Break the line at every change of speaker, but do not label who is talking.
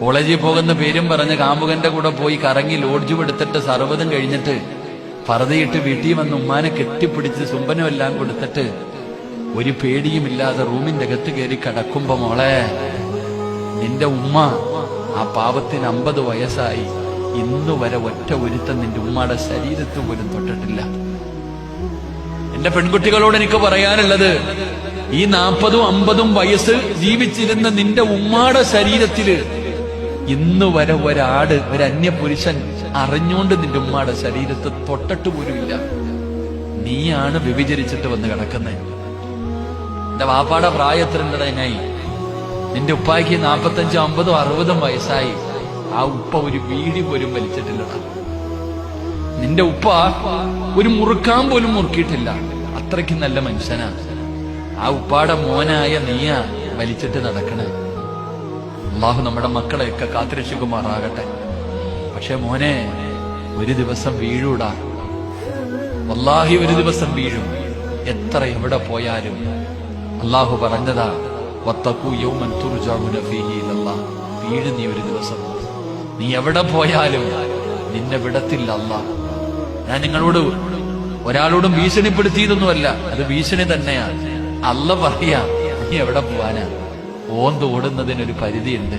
കോളേജിൽ പോകുന്ന പേരും പറഞ്ഞ് കാമുകന്റെ കൂടെ പോയി കറങ്ങി ലോഡ്ജും എടുത്തിട്ട് സർവ്വതും കഴിഞ്ഞിട്ട് പർദ്ദയിട്ട് വീട്ടിൽ വന്ന് ഉമ്മാനെ കെട്ടിപ്പിടിച്ച് സുംബനം എല്ലാം കൊടുത്തിട്ട് ഒരു പേടിയുമില്ലാതെ റൂമിന്റെ അകത്ത് കയറി കിടക്കുമ്പോ മോളെ നിന്റെ ഉമ്മ ആ പാവത്തിന് 50 വയസ്സായി ഇന്നു വരെ ഒറ്റ ഒരുത്തം നിന്റെ ഉമ്മയുടെ ശരീരത്ത് പോലും തൊട്ടിട്ടില്ല. എന്റെ പെൺകുട്ടികളോട് എനിക്ക് പറയാനുള്ളത്, ഈ 40ഉം 50ഉം വയസ്സ് ജീവിച്ചിരുന്ന നിന്റെ ഉമ്മാടെ ശരീരത്തില് ഇന്നു വരെ ഒരു അന്യപുരുഷൻ അറിഞ്ഞുകൊണ്ട് നിന്റെ ഉമ്മാടെ ശരീരത്ത് തൊട്ടിട്ട് പോലുമില്ല. നീയാണ് വ്യഭിചരിച്ചിട്ട് വന്ന് കിടക്കുന്നത്. എന്റെ വാപ്പാടെ പ്രായത്തിലുണ്ടതിനായി നിന്റെ ഉപ്പായ്ക്ക് 45, 50, 60 വയസ്സായി. ആ ഉപ്പ ഒരു വീടി പോലും വലിച്ചിട്ടില്ലടാ. നിന്റെ ഉപ്പ ഒരു മുറുക്കാൻ പോലും മുറുക്കിയിട്ടില്ല. അത്രയ്ക്ക് നല്ല മനുഷ്യനാ. ആ ഉപ്പാടെ മോനായ നീയാ വലിച്ചിട്ട് നടക്കണേ. അല്ലാഹു നമ്മുടെ മക്കളെയൊക്കെ കാത്തുരക്ഷിക്കുമാറാകട്ടെ. പക്ഷെ മോനെ, ഒരു ദിവസം വീഴൂടാ. വല്ലാഹി ഒരു ദിവസം വീഴും. എത്ര എവിടെ പോയാലും അല്ലാഹു പറഞ്ഞതാ, വത്തഖൂ യൗമൻ തുർജഊന ഫീഹി ഇലല്ലാഹ്. വീഴ് നീ ഒരു ദിവസം. നീ എവിടെ പോയാലും നിന്നെ വിടത്തില്ല അല്ലാഹ്. ഞാൻ നിങ്ങളോട് ഒരാളോടും ഭീഷണിപ്പെടുത്തിയതൊന്നുമല്ല, അത് ഭീഷണി തന്നെയാണ്. അല്ലാഹ് പറയാ, നീ എവിടെ പോവാനാ? ഓന്ത് ഓടുന്നതിനൊരു പരിധിയുണ്ട്.